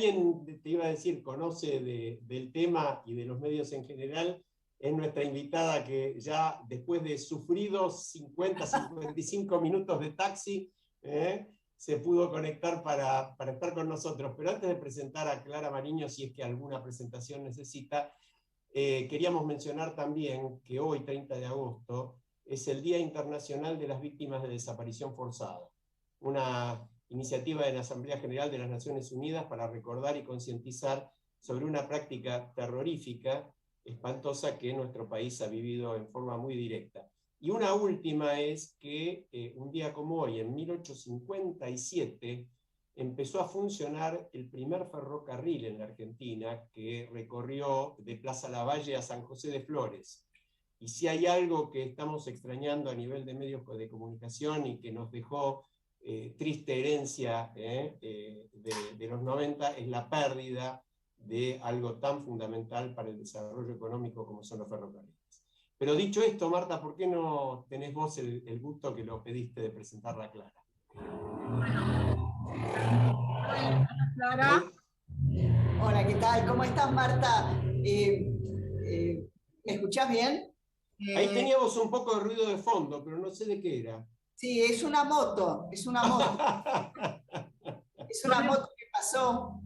alguien, te iba a decir, conoce del tema y de los medios en general, es nuestra invitada que ya después de sufridos 55 minutos de taxi, se pudo conectar para estar con nosotros. Pero antes de presentar a Clara Mariño, si es que alguna presentación necesita, queríamos mencionar también que hoy, 30 de agosto, es el Día Internacional de las Víctimas de Desaparición Forzada, una iniciativa de la Asamblea General de las Naciones Unidas para recordar y concientizar sobre una práctica terrorífica, espantosa, que nuestro país ha vivido en forma muy directa. Y una última es que un día como hoy, en 1857, empezó a funcionar el primer ferrocarril en la Argentina, que recorrió de Plaza Lavalle a San José de Flores. Y si hay algo que estamos extrañando a nivel de medios de comunicación y que nos dejó triste herencia de los 90, es la pérdida de algo tan fundamental para el desarrollo económico como son los ferrocarriles. Pero dicho esto, Marta, ¿por qué no tenés vos el gusto que lo pediste de presentarla a Clara? Clara. Hola, ¿qué tal? ¿Cómo estás, Marta? ¿Me escuchás bien? Ahí teníamos un poco de ruido de fondo, pero no sé de qué era. Sí, es una moto, es una moto. Es una moto que pasó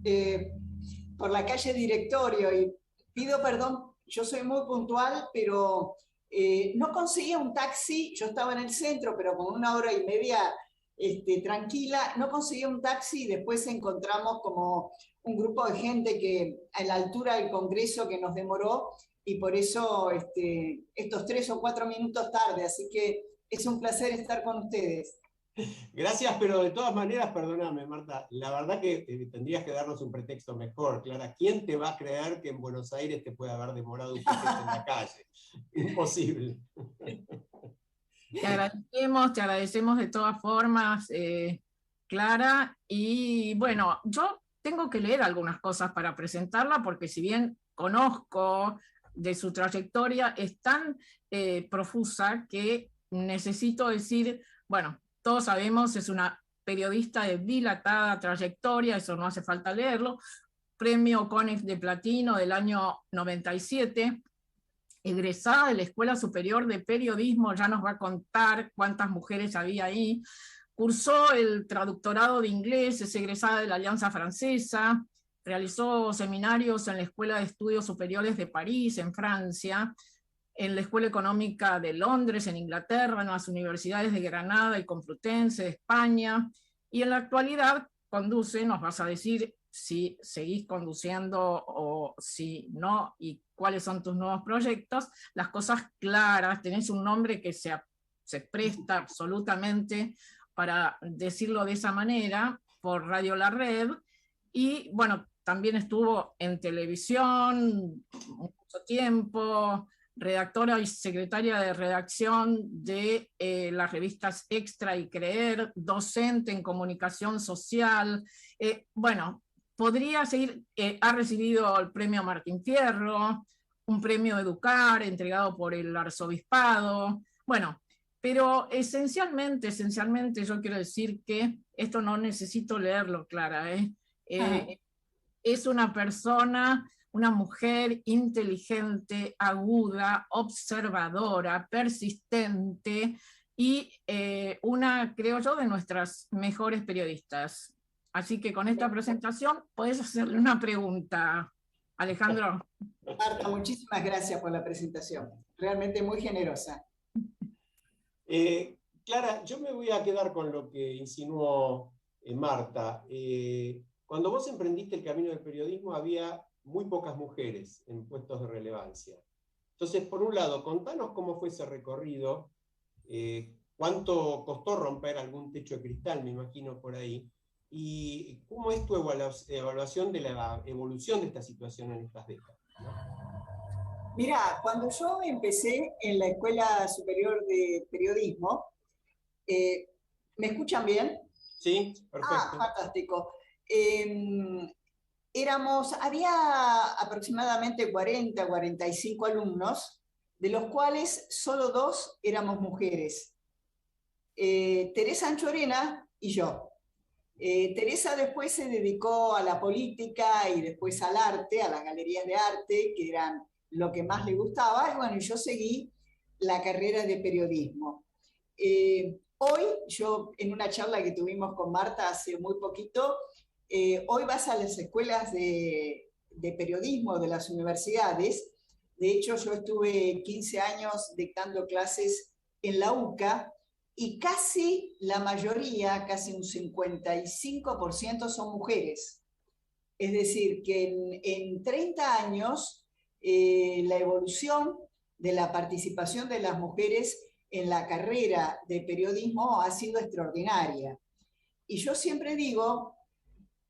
por la calle Directorio y pido perdón, yo soy muy puntual, pero no conseguía un taxi, yo estaba en el centro, pero con 1 hora y media tranquila, no conseguía un taxi y después encontramos como un grupo de gente que a la altura del Congreso que nos demoró y por eso estos 3 o 4 minutos tarde, así que es un placer estar con ustedes. Gracias, pero de todas maneras, perdóname, Marta, la verdad que tendrías que darnos un pretexto mejor, Clara. ¿Quién te va a creer que en Buenos Aires te puede haber demorado un paquete en la calle? Imposible. Te agradecemos de todas formas, Clara. Y bueno, yo tengo que leer algunas cosas para presentarla, porque si bien conozco de su trayectoria, es tan profusa que necesito decir, bueno, todos sabemos, es una periodista de dilatada trayectoria, eso no hace falta leerlo, premio Conex de Platino del año 97, egresada de la Escuela Superior de Periodismo, ya nos va a contar cuántas mujeres había ahí, cursó el traductorado de inglés, es egresada de la Alianza Francesa, realizó seminarios en la Escuela de Estudios Superiores de París, en Francia, en la Escuela Económica de Londres, en Inglaterra, en las universidades de Granada y Complutense de España, y en la actualidad conduce, nos vas a decir si seguís conduciendo o si no, y cuáles son tus nuevos proyectos, Las Cosas Claras. Tenés un nombre que se presta absolutamente para decirlo de esa manera, por Radio La Red, y bueno, también estuvo en televisión mucho tiempo, redactora y secretaria de redacción de las revistas Extra y Creer, docente en comunicación social. Bueno, podría seguir, ha recibido el premio Martín Fierro, un premio Educar entregado por el arzobispado. Bueno, pero esencialmente yo quiero decir que esto no necesito leerlo, Clara, es una persona, una mujer inteligente, aguda, observadora, persistente y una, creo yo, de nuestras mejores periodistas. Así que con esta presentación puedes hacerle una pregunta, Alejandro. Marta, muchísimas gracias por la presentación, realmente muy generosa. Clara, yo me voy a quedar con lo que insinuó Marta. Cuando vos emprendiste el camino del periodismo había muy pocas mujeres en puestos de relevancia. Entonces, por un lado, contanos cómo fue ese recorrido, cuánto costó romper algún techo de cristal, me imagino, por ahí, y cómo es tu evaluación de la evolución de esta situación en estas décadas, ¿no? Mirá, cuando yo empecé en la Escuela Superior de Periodismo, ¿me escuchan bien? Sí, perfecto. Ah, fantástico. Había aproximadamente 40, 45 alumnos, de los cuales solo 2 éramos mujeres, Teresa Anchorena y yo. Teresa después se dedicó a la política y después al arte, a las galerías de arte, que eran lo que más le gustaba, y bueno, yo seguí la carrera de periodismo. Hoy, yo en una charla que tuvimos con Marta hace muy poquito, hoy vas a las escuelas de periodismo de las universidades. De hecho, yo estuve 15 años dictando clases en la UCA, y casi la mayoría, casi un 55% son mujeres. Es decir, que en 30 años la evolución de la participación de las mujeres en la carrera de periodismo ha sido extraordinaria. Y yo siempre digo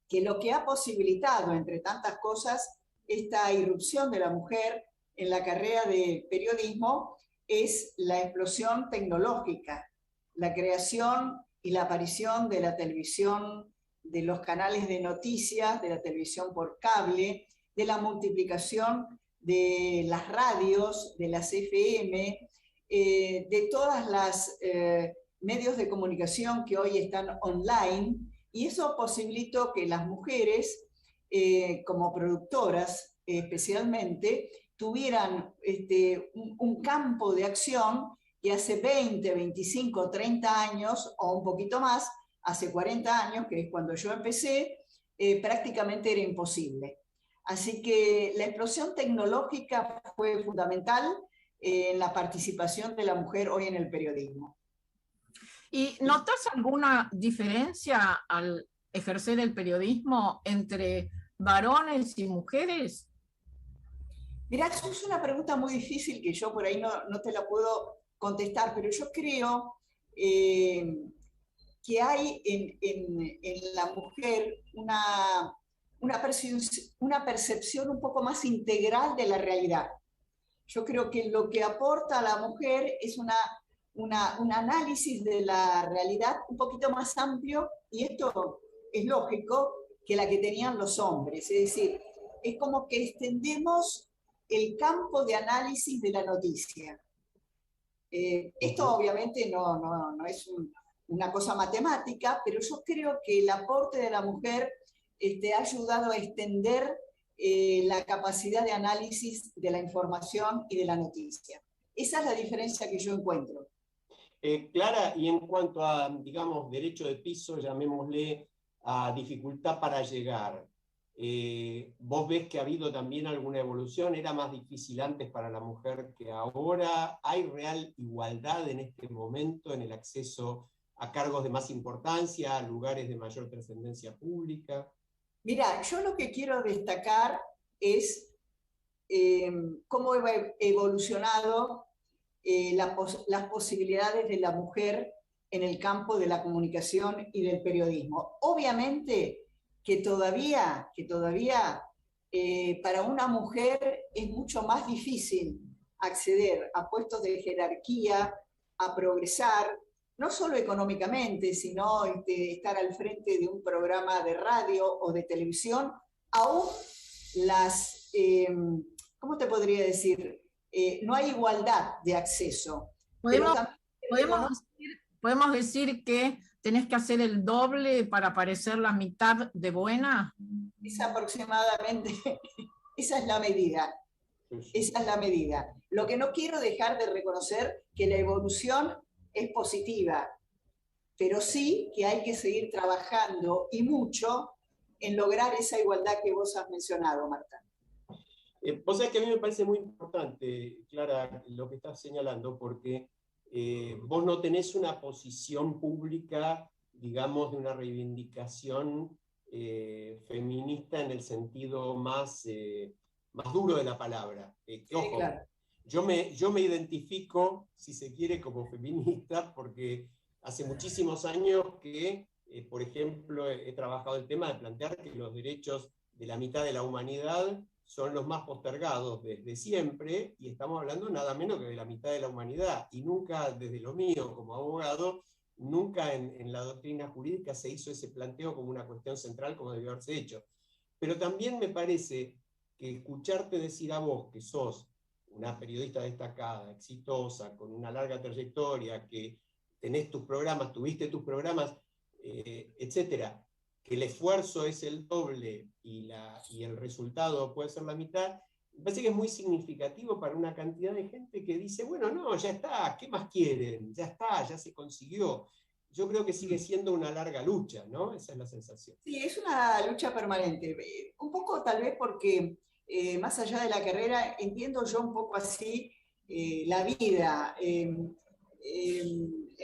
que lo que ha posibilitado, entre tantas cosas, esta irrupción de la mujer en la carrera de periodismo es la explosión tecnológica, la creación y la aparición de la televisión, de los canales de noticias, de la televisión por cable, de la multiplicación de las radios, de las FM, de todas las medios de comunicación que hoy están online, y eso posibilitó que las mujeres, como productoras especialmente, tuvieran un campo de acción que hace 20, 25, 30 años o un poquito más, hace 40 años, que es cuando yo empecé, prácticamente era imposible. Así que la explosión tecnológica fue fundamental en la participación de la mujer hoy en el periodismo. ¿Y notas alguna diferencia al ejercer el periodismo entre varones y mujeres? Mirá, eso es una pregunta muy difícil que yo por ahí no te la puedo contestar, pero yo creo que hay en la mujer una percepción un poco más integral de la realidad. Yo creo que lo que aporta a la mujer es un análisis de la realidad un poquito más amplio, y esto es lógico, que la que tenían los hombres. Es decir, es como que extendemos el campo de análisis de la noticia. Esto obviamente no es una cosa matemática, pero yo creo que el aporte de la mujer ha ayudado a extender la capacidad de análisis de la información y de la noticia. Esa es la diferencia que yo encuentro. Clara, y en cuanto a, digamos, derecho de piso, llamémosle a dificultad para llegar, ¿vos ves que ha habido también alguna evolución? ¿Era más difícil antes para la mujer que ahora? ¿Hay real igualdad en este momento en el acceso a cargos de más importancia, a lugares de mayor trascendencia pública? Mira, yo lo que quiero destacar es cómo ha evolucionado las posibilidades de la mujer en el campo de la comunicación y del periodismo. Obviamente que todavía para una mujer es mucho más difícil acceder a puestos de jerarquía, a progresar, no solo económicamente, sino estar al frente de un programa de radio o de televisión. Aún ¿cómo te podría decir? No hay igualdad de acceso. ¿Podemos decir que tenés que hacer el doble para parecer la mitad de buena? Es aproximadamente, esa es la medida. Esa es la medida. Lo que no quiero dejar de reconocer que la evolución es positiva, pero sí que hay que seguir trabajando y mucho en lograr esa igualdad que vos has mencionado, Marta. Vos sabés que a mí me parece muy importante, Clara, lo que estás señalando, porque vos no tenés una posición pública, digamos, de una reivindicación feminista en el sentido más duro de la palabra. Ojo, claro. Yo me identifico, si se quiere, como feminista, porque hace muchísimos años que, por ejemplo, he trabajado el tema de plantear que los derechos de la mitad de la humanidad son los más postergados desde siempre, y estamos hablando nada menos que de la mitad de la humanidad, y nunca, desde lo mío como abogado, nunca en la doctrina jurídica se hizo ese planteo como una cuestión central como debió haberse hecho. Pero también me parece que escucharte decir a vos, que sos una periodista destacada, exitosa, con una larga trayectoria, que tenés tus programas, tuviste tus programas, etcétera, que el esfuerzo es el doble y el resultado puede ser la mitad, me parece que es muy significativo para una cantidad de gente que dice, bueno, no, ya está, ¿qué más quieren? Ya está, ya se consiguió. Yo creo que sigue siendo una larga lucha, ¿no? Esa es la sensación. Sí, es una lucha permanente. Un poco tal vez porque más allá de la carrera, entiendo yo un poco así la vida. En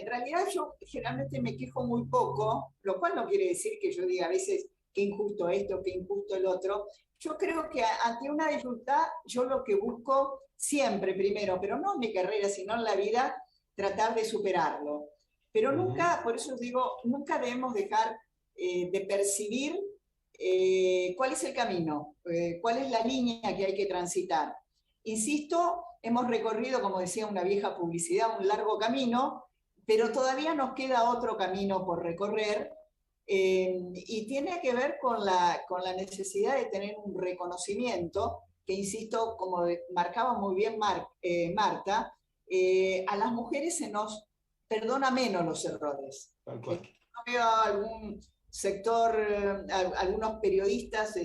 realidad yo generalmente me quejo muy poco, lo cual no quiere decir que yo diga a veces qué injusto esto, qué injusto el otro. Yo creo que ante una dificultad yo lo que busco siempre primero, pero no en mi carrera, sino en la vida, tratar de superarlo. Pero nunca, por eso digo, nunca debemos dejar de percibir cuál es el camino, cuál es la línea que hay que transitar. Insisto, hemos recorrido, como decía una vieja publicidad, un largo camino, pero todavía nos queda otro camino por recorrer y tiene que ver con la necesidad de tener un reconocimiento que, insisto, como marcaba muy bien Marta, a las mujeres se nos perdona menos los errores. Yo veo algún sector, algunos periodistas,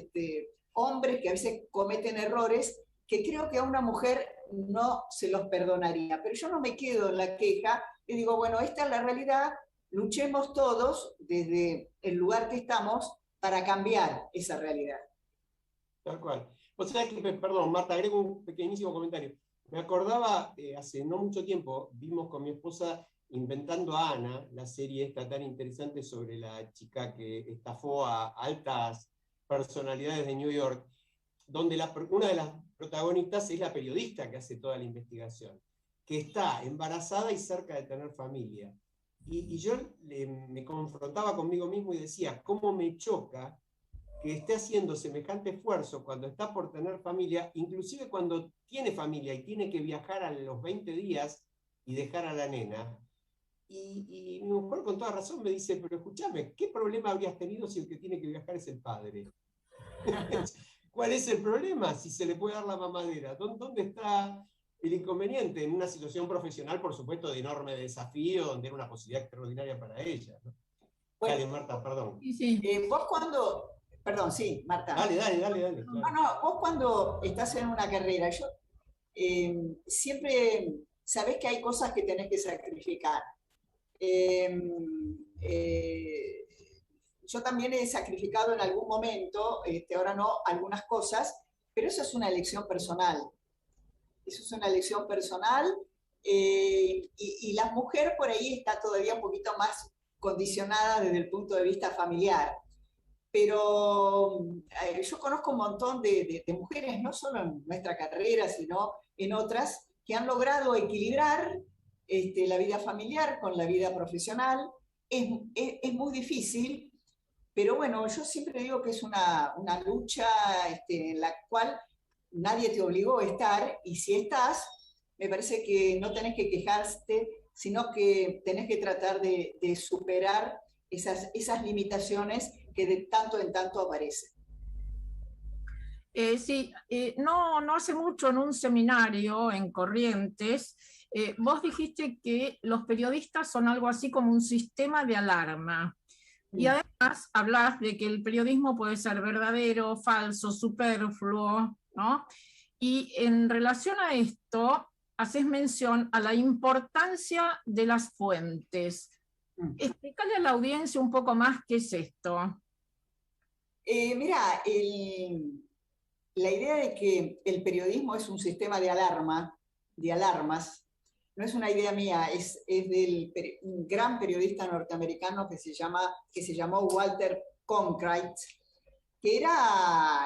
hombres que a veces cometen errores que creo que a una mujer no se los perdonaría. Pero yo no me quedo en la queja y digo, bueno, esta es la realidad, luchemos todos desde el lugar que estamos para cambiar esa realidad. Tal cual. O sea que, perdón, Marta, agrego un pequeñísimo comentario. Me acordaba, hace no mucho tiempo, vimos con mi esposa Inventando a Ana, la serie esta tan interesante sobre la chica que estafó a altas personalidades de New York, donde una de las protagonistas es la periodista que hace toda la investigación, que está embarazada y cerca de tener familia. Y yo me confrontaba conmigo mismo y decía, ¿cómo me choca que esté haciendo semejante esfuerzo cuando está por tener familia, inclusive cuando tiene familia y tiene que viajar a los 20 días y dejar a la nena? Y mi mujer con toda razón me dice, pero escúchame, ¿qué problema habrías tenido si el que tiene que viajar es el padre? ¿Cuál es el problema si se le puede dar la mamadera? ¿Dónde está el inconveniente? En una situación profesional, por supuesto, de enorme desafío, donde era una posibilidad extraordinaria para ella, ¿no? Bueno, dale, Marta, perdón. Sí. Vos cuando... Perdón, sí, Marta. Dale. Claro. No, vos cuando estás en una carrera, yo siempre sabés que hay cosas que tenés que sacrificar. Yo también he sacrificado en algún momento, ahora no, algunas cosas, pero eso es una elección personal. Eso es una elección personal y la mujer por ahí está todavía un poquito más condicionada desde el punto de vista familiar. Pero yo conozco un montón de mujeres, no solo en nuestra carrera, sino en otras, que han logrado equilibrar la vida familiar con la vida profesional. Es muy difícil, pero bueno, yo siempre digo que es una lucha en la cual nadie te obligó a estar, y si estás, me parece que no tenés que quejarte, sino que tenés que tratar de superar esas limitaciones que de tanto en tanto aparecen. Sí, no hace mucho en un seminario en Corrientes, vos dijiste que los periodistas son algo así como un sistema de alarma. Y además hablás de que el periodismo puede ser verdadero, falso, superfluo, ¿no? Y en relación a esto, haces mención a la importancia de las fuentes. Explícale a la audiencia un poco más qué es esto. Mira, la idea de que el periodismo es un sistema de alarmas, no es una idea mía, es del un gran periodista norteamericano que se llamó Walter Cronkite, que era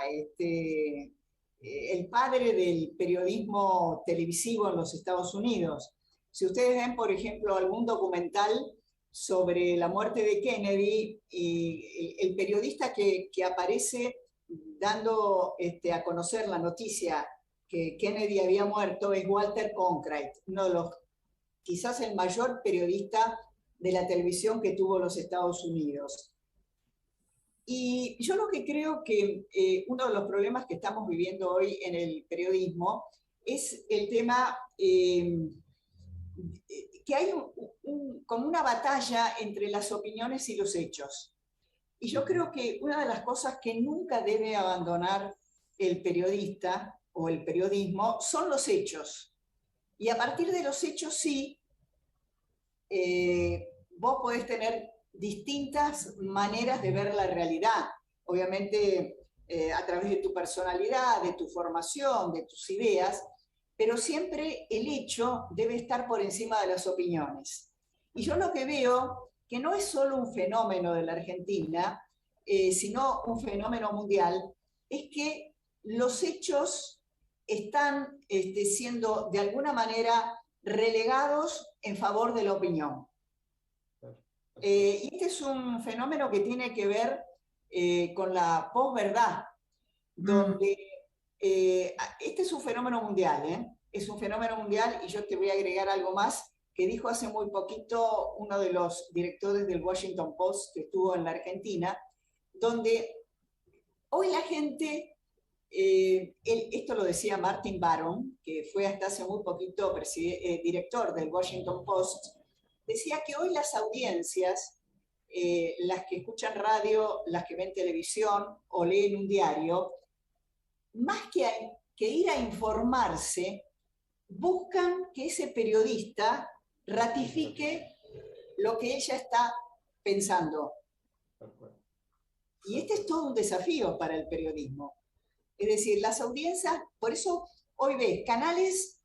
el padre del periodismo televisivo en los Estados Unidos. Si ustedes ven, por ejemplo, algún documental sobre la muerte de Kennedy, y el periodista que aparece dando a conocer la noticia que Kennedy había muerto es Walter Cronkite, uno de los, quizás el mayor periodista de la televisión que tuvo los Estados Unidos. Y yo lo que creo que uno de los problemas que estamos viviendo hoy en el periodismo es el tema que hay como una batalla entre las opiniones y los hechos. Y yo creo que una de las cosas que nunca debe abandonar el periodista o el periodismo son los hechos. Y a partir de los hechos sí, vos podés tener distintas maneras de ver la realidad. Obviamente a través de tu personalidad, de tu formación, de tus ideas, pero siempre el hecho debe estar por encima de las opiniones. Y yo lo que veo, que no es solo un fenómeno de la Argentina, sino un fenómeno mundial, es que los hechos están siendo de alguna manera relegados en favor de la opinión. Y este es un fenómeno que tiene que ver con la posverdad, donde este es un fenómeno mundial, es un fenómeno mundial, y yo te voy a agregar algo más que dijo hace muy poquito uno de los directores del Washington Post que estuvo en la Argentina, donde hoy la gente, esto lo decía Martin Baron, que fue hasta hace muy poquito director del Washington Post, decía que hoy las audiencias, las que escuchan radio, las que ven televisión o leen un diario, más que ir a informarse, buscan que ese periodista ratifique lo que ella está pensando. Y este es todo un desafío para el periodismo. Es decir, las audiencias, por eso hoy ves canales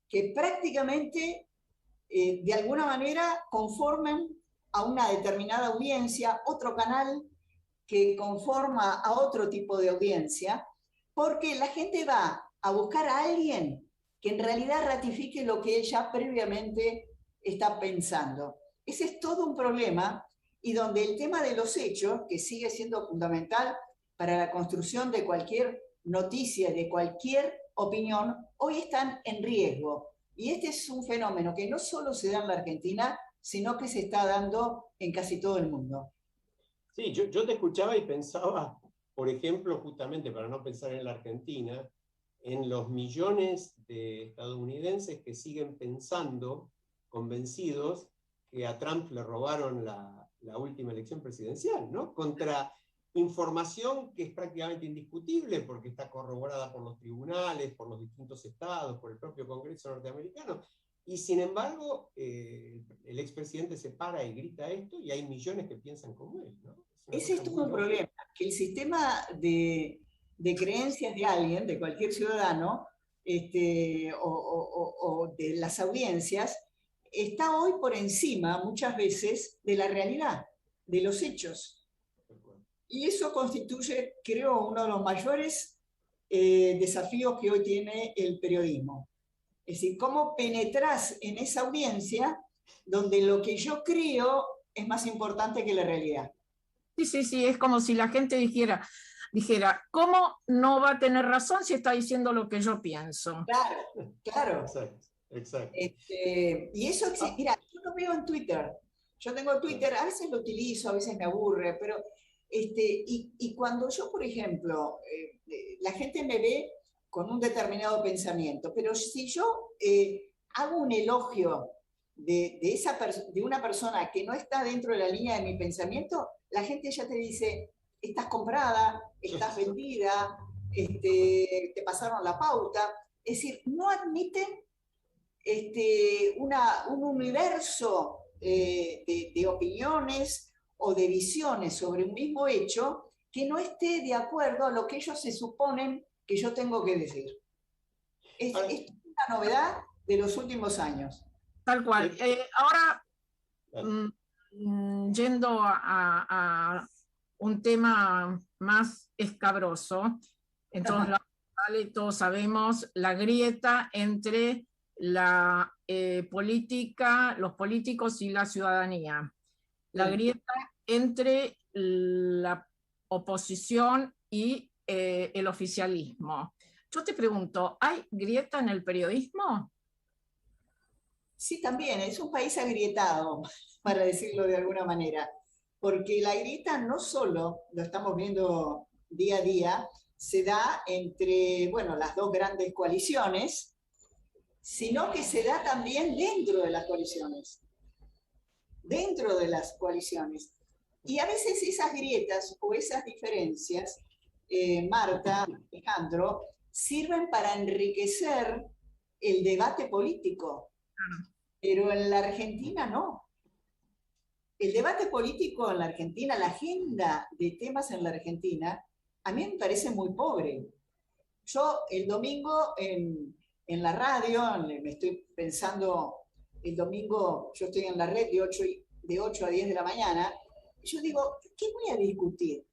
que prácticamente de alguna manera conforman a una determinada audiencia, otro canal que conforma a otro tipo de audiencia, porque la gente va a buscar a alguien que en realidad ratifique lo que ella previamente está pensando. Ese es todo un problema, y donde el tema de los hechos, que sigue siendo fundamental para la construcción de cualquier noticia, de cualquier opinión, hoy están en riesgo. Y este es un fenómeno que no solo se da en la Argentina, sino que se está dando en casi todo el mundo. Sí, yo te escuchaba y pensaba, por ejemplo, justamente para no pensar en la Argentina, en los millones de estadounidenses que siguen pensando, convencidos, que a Trump le robaron la última elección presidencial, ¿no? Contra información que es prácticamente indiscutible porque está corroborada por los tribunales, por los distintos estados, por el propio Congreso norteamericano. Y sin embargo, el expresidente se para y grita esto, y hay millones que piensan como él, ¿no? Ese es todo un problema, que el sistema de creencias de alguien, de cualquier ciudadano, o de las audiencias, está hoy por encima, muchas veces, de la realidad, de los hechos. Y eso constituye, creo, uno de los mayores desafíos que hoy tiene el periodismo. Es decir, cómo penetras en esa audiencia donde lo que yo creo es más importante que la realidad. Sí, es como si la gente dijera, ¿cómo no va a tener razón si está diciendo lo que yo pienso? Claro. Exacto. Y eso, mira, yo lo veo en Twitter. Yo tengo Twitter, a veces lo utilizo, a veces me aburre, pero y cuando yo, por ejemplo, la gente me ve con un determinado pensamiento, pero si yo hago un elogio de una persona que no está dentro de la línea de mi pensamiento, la gente ya te dice, estás comprada, estás vendida, te pasaron la pauta. Es decir, no admiten un universo de opiniones o de visiones sobre un mismo hecho que no esté de acuerdo a lo que ellos se suponen que yo tengo que decir. Es una novedad de los últimos años. Tal cual. Ahora, yendo a un tema más escabroso, entonces todos sabemos la grieta entre la política, los políticos y la ciudadanía. La grieta entre la oposición y el oficialismo. Yo te pregunto, ¿hay grieta en el periodismo? Sí, también, es un país agrietado, para decirlo de alguna manera, porque la grieta no solo, lo estamos viendo día a día, se da entre, bueno, las dos grandes coaliciones, sino que se da también dentro de las coaliciones. Dentro de las coaliciones. Y a veces esas grietas o esas diferencias, Marta, Alejandro, sirven para enriquecer el debate político, pero en la Argentina no. El debate político en la Argentina, la agenda de temas en la Argentina, a mí me parece muy pobre. Yo el domingo en la radio, me estoy pensando, el domingo yo estoy en la red de 8 a 10 de la mañana, y yo digo, ¿qué voy a discutir?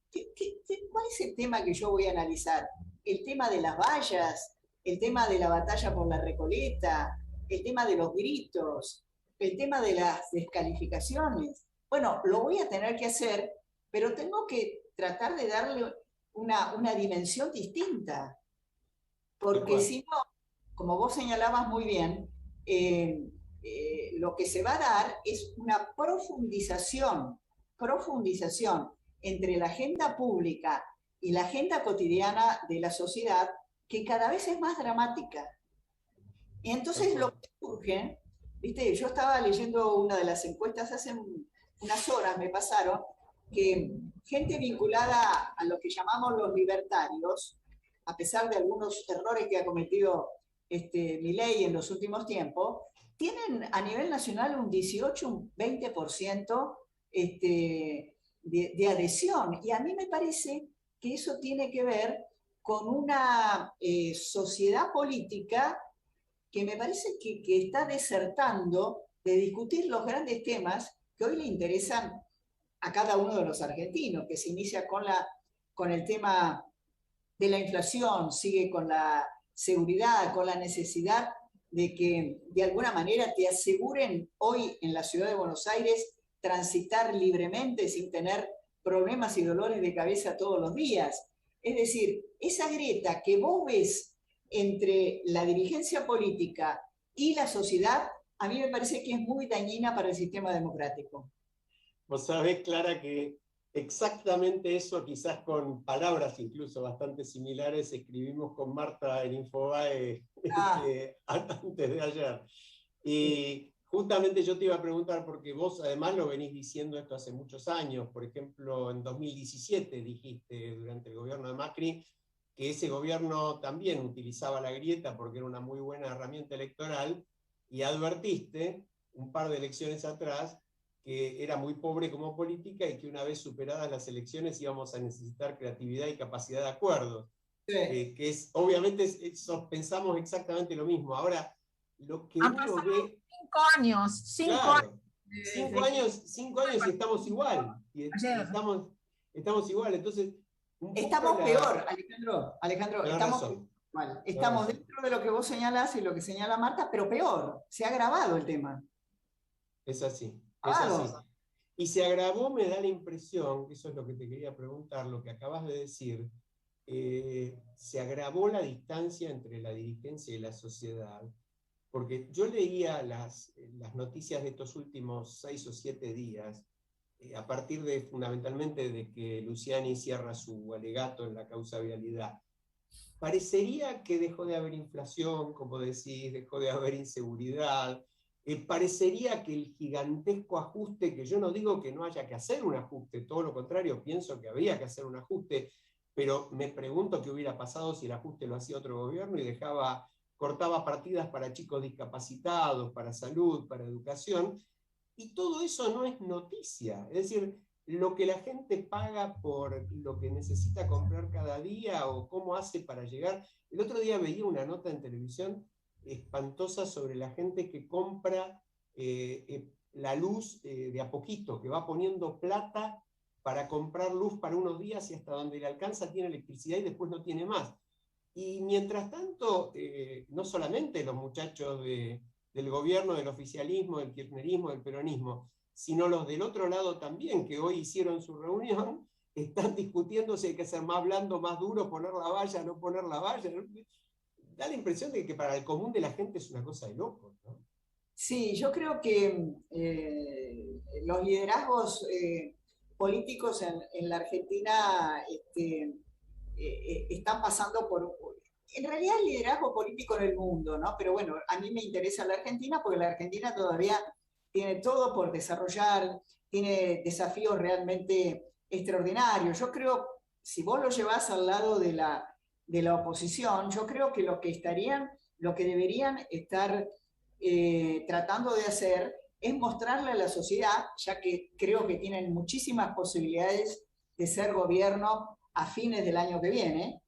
¿Cuál es el tema que yo voy a analizar? ¿El tema de las vallas? ¿El tema de la batalla por la Recoleta? ¿El tema de los gritos? ¿El tema de las descalificaciones? Bueno, lo voy a tener que hacer, pero tengo que tratar de darle una dimensión distinta. Porque si no, como vos señalabas muy bien, lo que se va a dar es una profundización entre la agenda pública y la agenda cotidiana de la sociedad, que cada vez es más dramática. Y entonces lo que surge, ¿viste? Yo estaba leyendo una de las encuestas hace unas horas, me pasaron, que gente vinculada a lo que llamamos los libertarios, a pesar de algunos errores que ha cometido Milei en los últimos tiempos, tienen a nivel nacional un 18, un 20% de adhesión. Y a mí me parece que eso tiene que ver con una sociedad política que me parece que está desertando de discutir los grandes temas que hoy le interesan a cada uno de los argentinos, que se inicia con el tema de la inflación, sigue con la seguridad, con la necesidad de que de alguna manera te aseguren hoy en la ciudad de Buenos Aires transitar libremente sin tener problemas y dolores de cabeza todos los días. Es decir, esa grieta que vos ves entre la dirigencia política y la sociedad, a mí me parece que es muy dañina para el sistema democrático. Vos sabés, Clara, que exactamente eso, quizás con palabras incluso bastante similares, escribimos con Marta en Infobae antes de ayer. Y justamente yo te iba a preguntar, porque vos además lo venís diciendo esto hace muchos años, por ejemplo, en 2017 dijiste durante el gobierno de Macri que ese gobierno también utilizaba la grieta porque era una muy buena herramienta electoral, y advertiste un par de elecciones atrás que era muy pobre como política y que una vez superadas las elecciones íbamos a necesitar creatividad y capacidad de acuerdo. Sí. Que es, obviamente pensamos exactamente lo mismo. Ahora, lo que uno ve... 5 años, 5 claro, años. 5 años y estamos igual. Y estamos igual, entonces... Estamos peor, Alejandro, estamos dentro de lo que vos señalás y lo que señala Marta, pero peor, se ha agravado el tema. Es así. Es así. Y se agravó, me da la impresión, que eso es lo que te quería preguntar, lo que acabas de decir, se agravó la distancia entre la dirigencia y la sociedad, porque yo leía las noticias de estos últimos 6 o 7 días, a partir de fundamentalmente de que Luciani cierra su alegato en la causa vialidad. Parecería que dejó de haber inflación, como decís, dejó de haber inseguridad. Parecería que el gigantesco ajuste, que yo no digo que no haya que hacer un ajuste, todo lo contrario, pienso que había que hacer un ajuste, pero me pregunto qué hubiera pasado si el ajuste lo hacía otro gobierno y cortaba partidas para chicos discapacitados, para salud, para educación, y todo eso no es noticia. Es decir, lo que la gente paga por lo que necesita comprar cada día o cómo hace para llegar. El otro día veía una nota en televisión espantosa sobre la gente que compra la luz de a poquito, que va poniendo plata para comprar luz para unos días y hasta donde le alcanza tiene electricidad y después no tiene más. Y mientras tanto, no solamente los muchachos del gobierno, del oficialismo, del kirchnerismo, del peronismo, sino los del otro lado también, que hoy hicieron su reunión, están discutiendo si hay que ser más blando, más duro, poner la valla, no poner la valla. Da la impresión de que para el común de la gente es una cosa de locos, ¿no? Sí, yo creo que los liderazgos políticos en la Argentina están pasando por... En realidad el liderazgo político en el mundo, ¿no? Pero bueno, a mí me interesa la Argentina porque la Argentina todavía tiene todo por desarrollar, tiene desafíos realmente extraordinarios. Yo creo, si vos lo llevás al lado de la oposición, yo creo que lo que deberían estar tratando de hacer es mostrarle a la sociedad, ya que creo que tienen muchísimas posibilidades de ser gobierno a fines del año que viene,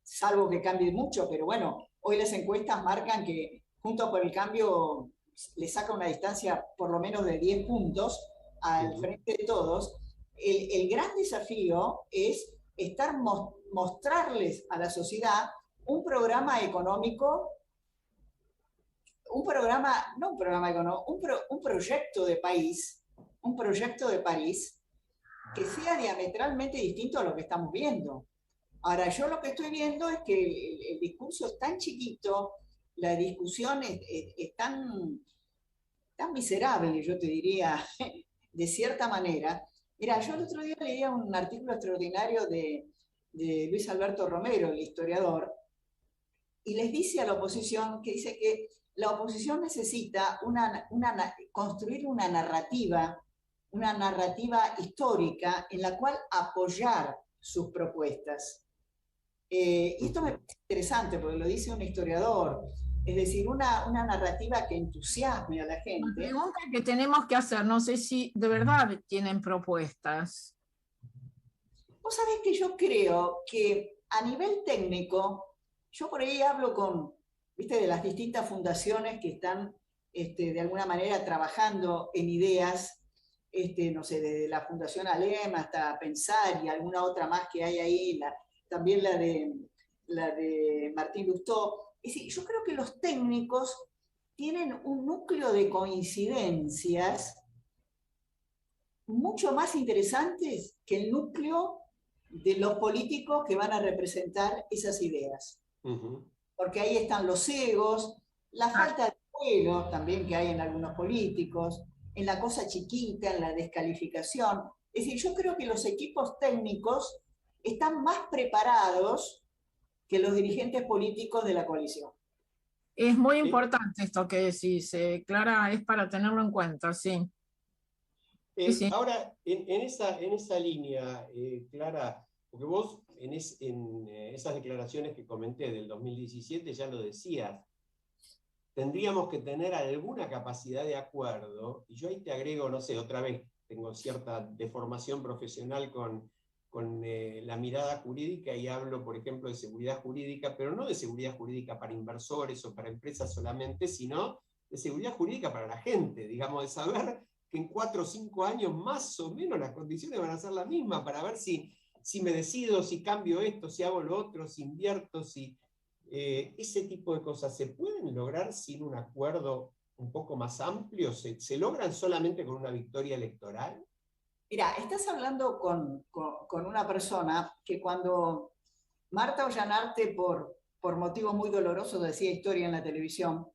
salvo que cambie mucho, pero bueno, hoy las encuestas marcan que Juntos por el Cambio le saca una distancia por lo menos de 10 puntos al frente de todos. El gran desafío es mostrarles a la sociedad un programa económico, un proyecto de país, que sea diametralmente distinto a lo que estamos viendo. Ahora, yo lo que estoy viendo es que el discurso es tan chiquito, la discusión es tan miserable, yo te diría, de cierta manera. Mira, yo el otro día leía un artículo extraordinario de Luis Alberto Romero, el historiador, y les dice a la oposición, que dice que la oposición necesita construir una narrativa histórica en la cual apoyar sus propuestas. Y esto me parece interesante porque lo dice un historiador, es decir, una narrativa que entusiasme a la gente. La pregunta que tenemos que hacer, no sé si de verdad tienen propuestas. Vos sabés que yo creo que a nivel técnico, yo por ahí hablo de las distintas fundaciones que están de alguna manera trabajando en ideas, no sé, desde la Fundación Alem hasta Pensar y alguna otra más que hay ahí, también la de Martín Lustó. Es decir, yo creo que los técnicos tienen un núcleo de coincidencias mucho más interesantes que el núcleo de los políticos que van a representar esas ideas. Porque ahí están los egos, la falta de vuelo también que hay en algunos políticos, en la cosa chiquita, en la descalificación. Es decir, yo creo que los equipos técnicos están más preparados que los dirigentes políticos de la coalición. Es muy importante esto que decís, Clara, es para tenerlo en cuenta, sí. Sí. Ahora, en esa línea, Clara, porque vos en esas declaraciones que comenté del 2017 ya lo decías, tendríamos que tener alguna capacidad de acuerdo, y yo ahí te agrego, no sé, otra vez, tengo cierta deformación profesional con la mirada jurídica y hablo, por ejemplo, de seguridad jurídica, pero no de seguridad jurídica para inversores o para empresas solamente, sino de seguridad jurídica para la gente, digamos, de saber que en 4 o 5 años más o menos las condiciones van a ser las mismas para ver si me decido, si cambio esto, si hago lo otro, si invierto, ese tipo de cosas se pueden lograr sin un acuerdo un poco más amplio. ¿Se logran solamente con una victoria electoral? Mira, estás hablando con una persona que cuando Marta Ollanarte, por motivos muy dolorosos, decía historia en la televisión,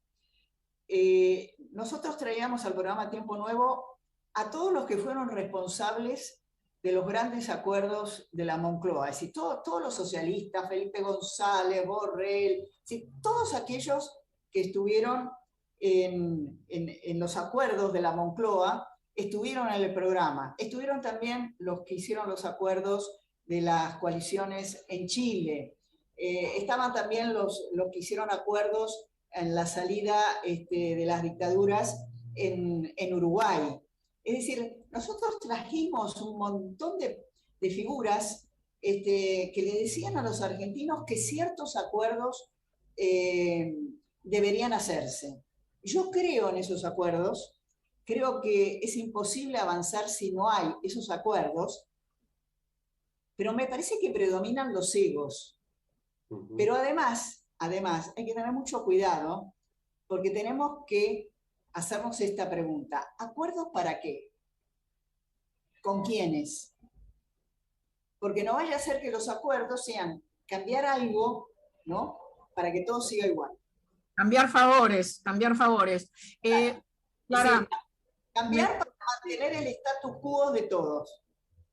nosotros traíamos al programa Tiempo Nuevo a todos los que fueron responsables de los grandes acuerdos de la Moncloa, es decir, todos los socialistas, Felipe González, Borrell, es decir, todos aquellos que estuvieron en los acuerdos de la Moncloa, estuvieron en el programa. Estuvieron también los que hicieron los acuerdos de las coaliciones en Chile. Estaban también los que hicieron acuerdos en la salida de las dictaduras en Uruguay. Es decir, nosotros trajimos un montón de figuras que le decían a los argentinos que ciertos acuerdos deberían hacerse. Yo creo en esos acuerdos, creo que es imposible avanzar si no hay esos acuerdos, pero me parece que predominan los egos. Pero además hay que tener mucho cuidado porque tenemos que hacernos esta pregunta. ¿Acuerdos para qué? ¿Con quiénes? Porque no vaya a ser que los acuerdos sean cambiar algo, ¿no? Para que todo siga igual. Cambiar favores. Clara, cambiar para mantener el status quo de todos.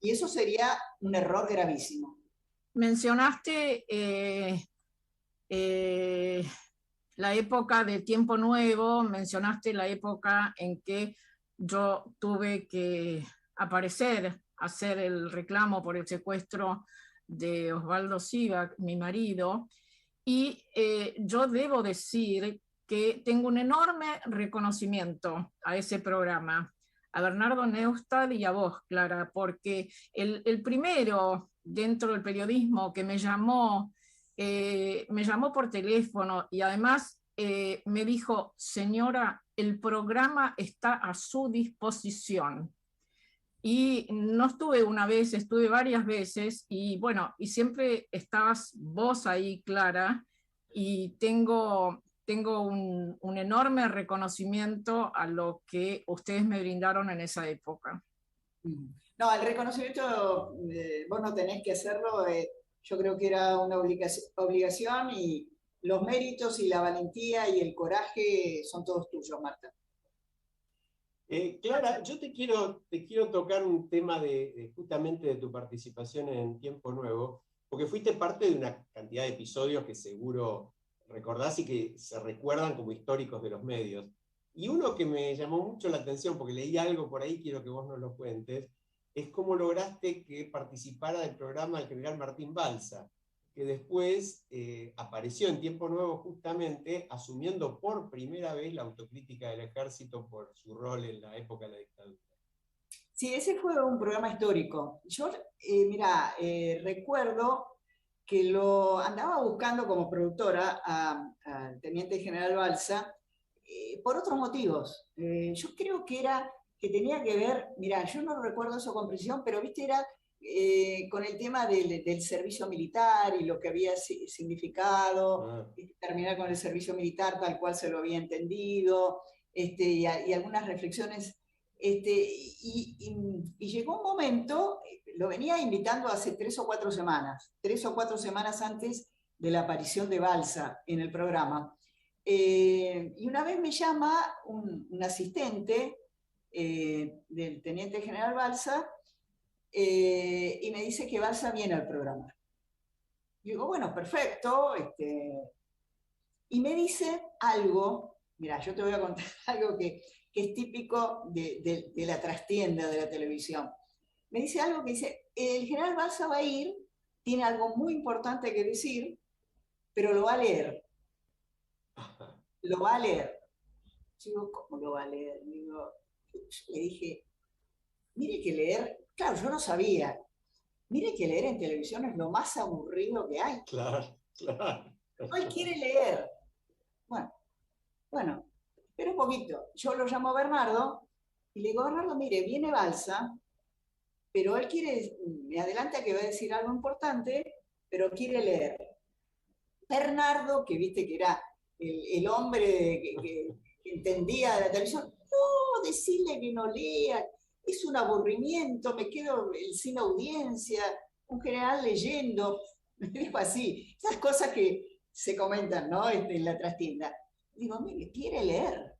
Y eso sería un error gravísimo. Mencionaste la época de Tiempo Nuevo, mencionaste la época en que yo tuve que aparecer, hacer el reclamo por el secuestro de Osvaldo Siva, mi marido, y yo debo decir que tengo un enorme reconocimiento a ese programa, a Bernardo Neustadt y a vos, Clara, porque el primero dentro del periodismo que me llamó por teléfono y además me dijo, señora, el programa está a su disposición. Y no estuve una vez, estuve varias veces y bueno, y siempre estabas vos ahí, Clara, y tengo un enorme reconocimiento a lo que ustedes me brindaron en esa época. No, el reconocimiento vos no tenés que hacerlo, yo creo que era una obligación y los méritos y la valentía y el coraje son todos tuyos, Marta. Clara, yo te quiero tocar un tema justamente de tu participación en Tiempo Nuevo, porque fuiste parte de una cantidad de episodios que seguro recordás y que se recuerdan como históricos de los medios. Y uno que me llamó mucho la atención, porque leí algo por ahí, quiero que vos nos lo cuentes, es cómo lograste que participara del programa el general Martín Balsa, que después apareció en Tiempo Nuevo justamente asumiendo por primera vez la autocrítica del ejército por su rol en la época de la dictadura. Sí, ese fue un programa histórico. Yo, recuerdo que lo andaba buscando como productora al teniente general Balsa por otros motivos. Yo creo que tenía que ver, mira, yo no recuerdo eso con precisión, pero viste, era con el tema del servicio militar y lo que había significado, terminar con el servicio militar tal cual se lo había entendido, y algunas reflexiones. Y llegó un momento, lo venía invitando hace 3 o 4 semanas antes de la aparición de Balsa en el programa. Y una vez me llama un asistente del teniente general Balsa, y me dice que Balsa viene al programa. Yo digo, bueno, perfecto. Y me dice algo, mira, yo te voy a contar algo que es típico de la trastienda de la televisión. Me dice algo que dice, el general Balsa va a ir, tiene algo muy importante que decir, pero lo va a leer. Lo va a leer. Yo digo, ¿cómo lo va a leer? Digo, yo le dije, mire que leer, claro, yo no sabía, mire que leer en televisión es lo más aburrido que hay. Claro. Él quiere leer. Bueno, espera un poquito. Yo lo llamo a Bernardo y le digo, Bernardo, mire, viene Balsa, pero él me adelanta que va a decir algo importante, pero quiere leer. Bernardo, que viste que era el hombre que entendía de la televisión, no, decirle que no lea, es un aburrimiento, me quedo sin audiencia, un general leyendo, me dijo así, esas cosas que se comentan, ¿no? En la trastienda. Digo, mire, quiere leer.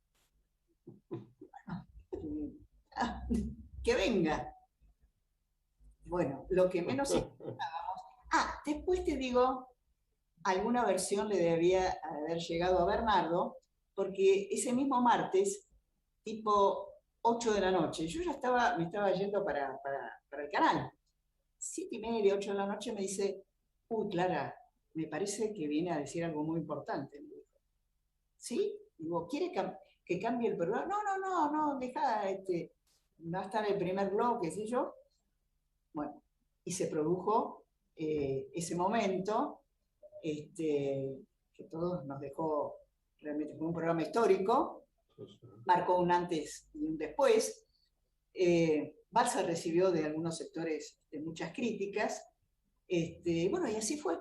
Bueno, que venga. Bueno, lo que menos esperábamos. Después te digo, alguna versión le debía haber llegado a Bernardo, porque ese mismo martes, tipo 8 de la noche, yo ya me estaba yendo para el canal. 7:30, 8 de la noche me dice, uy, Clara, me parece que viene a decir algo muy importante. ¿Sí? Digo, ¿quiere que cambie el programa? No, deja, va a estar el primer bloque, qué sé yo. Bueno, y se produjo ese momento, que todos nos dejó, realmente fue un programa histórico, marcó un antes y un después. Balsa recibió de algunos sectores muchas críticas, bueno, y así fue.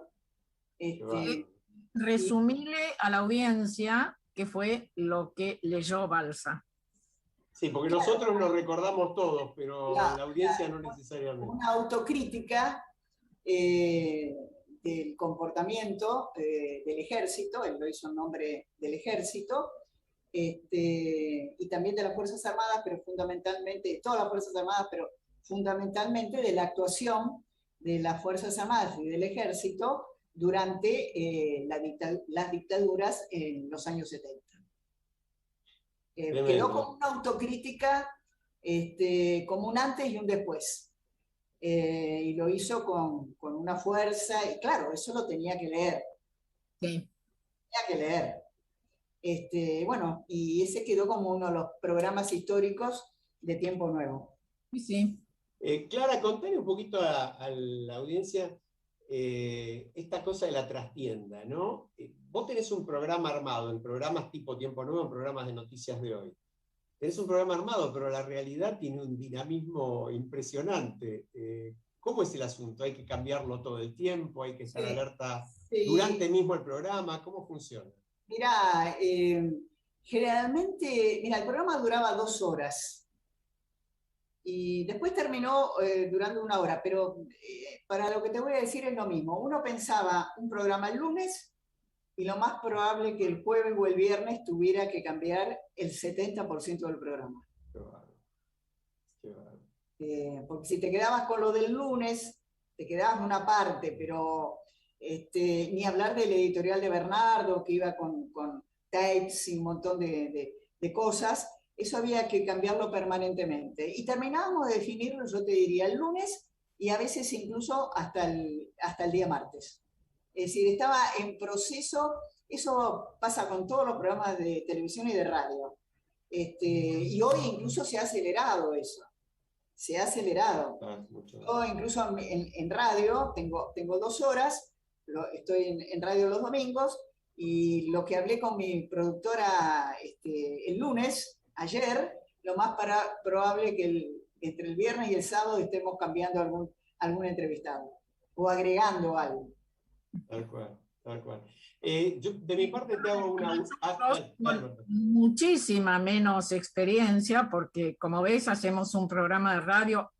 Resumirle a la audiencia qué fue lo que leyó Balsa. Sí, porque claro, nosotros nos recordamos todos, pero la audiencia no necesariamente. Una autocrítica del comportamiento del ejército, él lo hizo en nombre del ejército, y también de las Fuerzas Armadas, pero fundamentalmente, de todas las Fuerzas Armadas, pero fundamentalmente de la actuación de las Fuerzas Armadas y del ejército durante las dictaduras en los años 70. Quedó como una autocrítica, como un antes y un después. Y lo hizo con una fuerza, y claro, eso lo tenía que leer. Sí. Tenía que leer. Bueno, y ese quedó como uno de los programas históricos de Tiempo Nuevo. Sí, sí. Clara, contale un poquito a la audiencia esta cosa de la trastienda, ¿no? Vos tenés un programa armado, en programas tipo Tiempo Nuevo, en programas de noticias de hoy. Tenés un programa armado, pero la realidad tiene un dinamismo impresionante. ¿Cómo es el asunto? ¿Hay que cambiarlo todo el tiempo? ¿Hay que estar alerta durante mismo el programa? ¿Cómo funciona? Mira, generalmente, el programa duraba 2 horas. Y después terminó durando 1 hora, pero para lo que te voy a decir es lo mismo. Uno pensaba un programa el lunes y lo más probable que el jueves o el viernes tuviera que cambiar el 70% del programa. Qué bárbaro. Qué bárbaro. Porque si te quedabas con lo del lunes, te quedabas una parte, pero ni hablar del editorial de Bernardo, que iba con tapes y un montón de cosas. Eso había que cambiarlo permanentemente. Y terminábamos de definirlo, yo te diría, el lunes y a veces incluso hasta el día martes. Es decir, estaba en proceso. Eso pasa con todos los programas de televisión y de radio. Y hoy incluso se ha acelerado eso. Se ha acelerado. Yo incluso en radio tengo 2 horas, estoy en radio los domingos, y lo que hablé con mi productora el lunes, ayer, lo más probable que entre el viernes y el sábado estemos cambiando algún entrevistado o agregando algo. Tal cual, tal cual. Yo de mi parte te hago una... Muchísima menos experiencia, porque como ves hacemos un programa de radio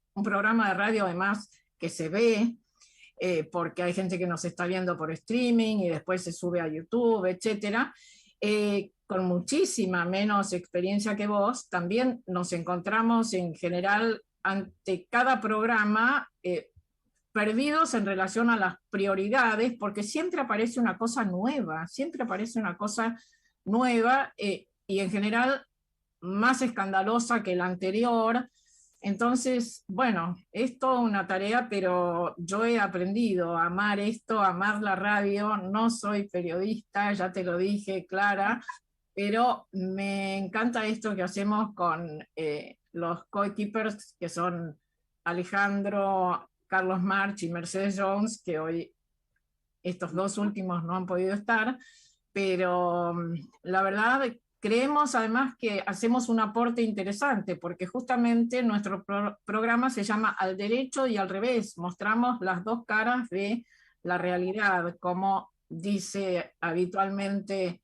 además que se ve, porque hay gente que nos está viendo por streaming y después se sube a YouTube, etcétera. Con muchísima menos experiencia que vos, también nos encontramos en general ante cada programa perdidos en relación a las prioridades, porque siempre aparece una cosa nueva, y en general más escandalosa que la anterior. Entonces, bueno, es toda una tarea, pero yo he aprendido a amar esto, a amar la radio. No soy periodista, ya te lo dije, Clara, pero me encanta esto que hacemos con los co-keepers, que son Alejandro, Carlos March y Mercedes Jones, que hoy estos 2 últimos no han podido estar, pero la verdad creemos además que hacemos un aporte interesante, porque justamente nuestro programa se llama Al Derecho y al Revés. Mostramos las 2 caras de la realidad, como dice habitualmente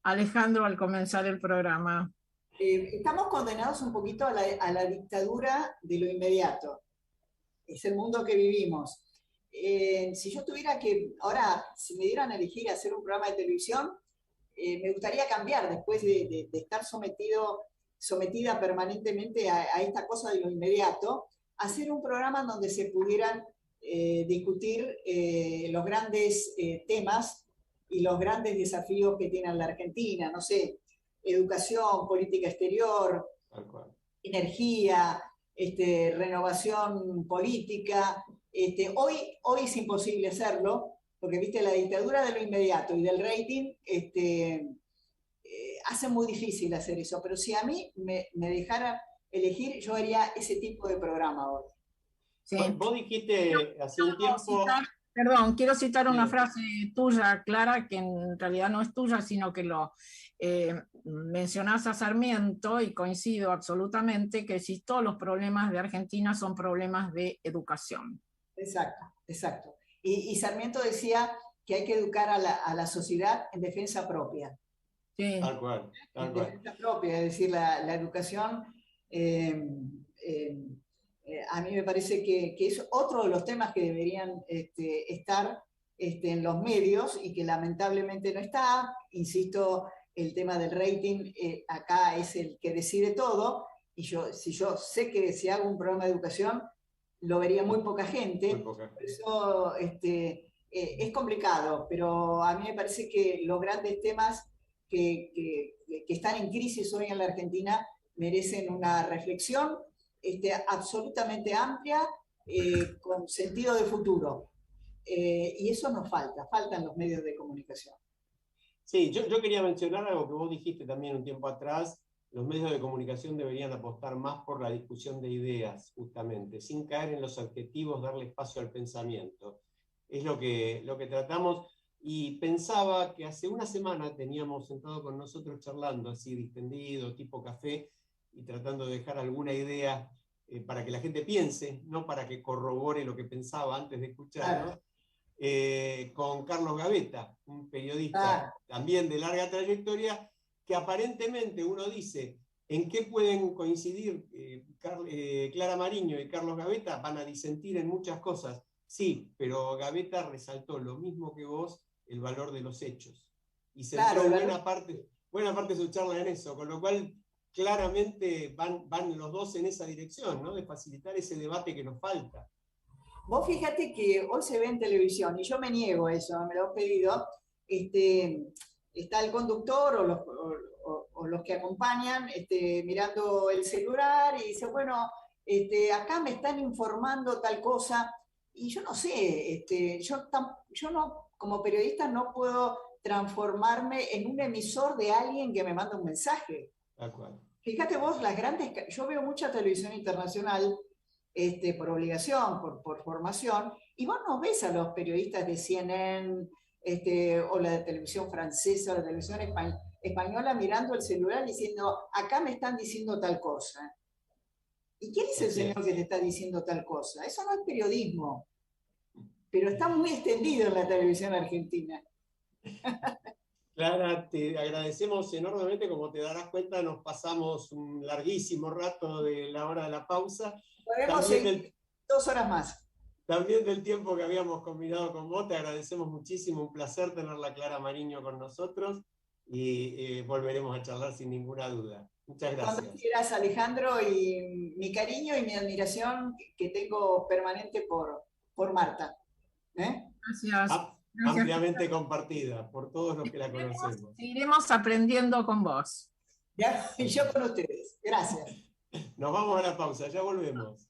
Alejandro al comenzar el programa. Estamos condenados un poquito a la dictadura de lo inmediato. Es el mundo que vivimos. Si yo tuviera ahora, si me dieran a elegir hacer un programa de televisión, me gustaría cambiar después de estar sometida permanentemente a esta cosa de lo inmediato, hacer un programa donde se pudieran discutir los grandes temas y los grandes desafíos que tiene la Argentina, no sé, educación, política exterior, energía, renovación política. Hoy es imposible hacerlo, porque viste, la dictadura de lo inmediato y del rating hace muy difícil hacer eso, pero si a mí me dejara elegir, yo haría ese tipo de programa hoy. Sí. Vos dijiste hace un tiempo... Perdón, quiero citar una frase tuya, Clara, que en realidad no es tuya, sino que lo mencionás a Sarmiento, y coincido absolutamente que si todos los problemas de Argentina son problemas de educación. Exacto, exacto. Y Sarmiento decía que hay que educar a la sociedad en defensa propia. Sí. Tal cual. En defensa propia, es decir, la educación... a mí me parece que es otro de los temas que deberían estar en los medios y que lamentablemente no está. Insisto, el tema del rating acá es el que decide todo, y si yo sé que si hago un programa de educación lo vería muy poca gente. Muy poca. Por eso es complicado, pero a mí me parece que los grandes temas que están en crisis hoy en la Argentina merecen una reflexión absolutamente amplia, con sentido de futuro. Y eso nos faltan los medios de comunicación. Sí, yo quería mencionar algo que vos dijiste también un tiempo atrás. Los medios de comunicación deberían apostar más por la discusión de ideas, justamente, sin caer en los adjetivos, darle espacio al pensamiento. Es lo que tratamos. Y pensaba que hace una semana teníamos sentado con nosotros charlando, así distendido, tipo café, y tratando de dejar alguna idea para que la gente piense, no para que corrobore lo que pensaba antes de escucharnos. Con Carlos Gavetta, un periodista también de larga trayectoria, que aparentemente uno dice, ¿en qué pueden coincidir Clara Mariño y Carlos Gavetta? Van a disentir en muchas cosas. Sí, pero Gavetta resaltó lo mismo que vos, el valor de los hechos. Y centró buena parte de su charla en eso, con lo cual claramente van los dos en esa dirección, ¿no? De facilitar ese debate que nos falta. Vos fíjate que hoy se ve en televisión, y yo me niego a eso, me lo he pedido, está el conductor o los que acompañan mirando el celular y dice, bueno, acá me están informando tal cosa, y yo no sé, yo no, como periodista no puedo transformarme en un emisor de alguien que me manda un mensaje. De acuerdo. Fíjate vos, yo veo mucha televisión internacional, por obligación, por formación, y vos no ves a los periodistas de CNN o la de televisión francesa o la televisión española mirando el celular diciendo, acá me están diciendo tal cosa. ¿Y quién es el señor que te está diciendo tal cosa? Eso no es periodismo, pero está muy extendido en la televisión argentina. Clara, te agradecemos enormemente. Como te darás cuenta, nos pasamos un larguísimo rato de la hora de la pausa. Podemos seguir 2 horas más. También del tiempo que habíamos combinado con vos, te agradecemos muchísimo. Un placer tenerla a Clara Mariño con nosotros y volveremos a charlar sin ninguna duda. Muchas gracias. Cuando quieras, Alejandro, y mi cariño y mi admiración que tengo permanente por Marta. Gracias. Ampliamente compartida por todos los que la conocemos. Seguiremos aprendiendo con vos. Y yo con ustedes. Gracias. Nos vamos a la pausa, ya volvemos.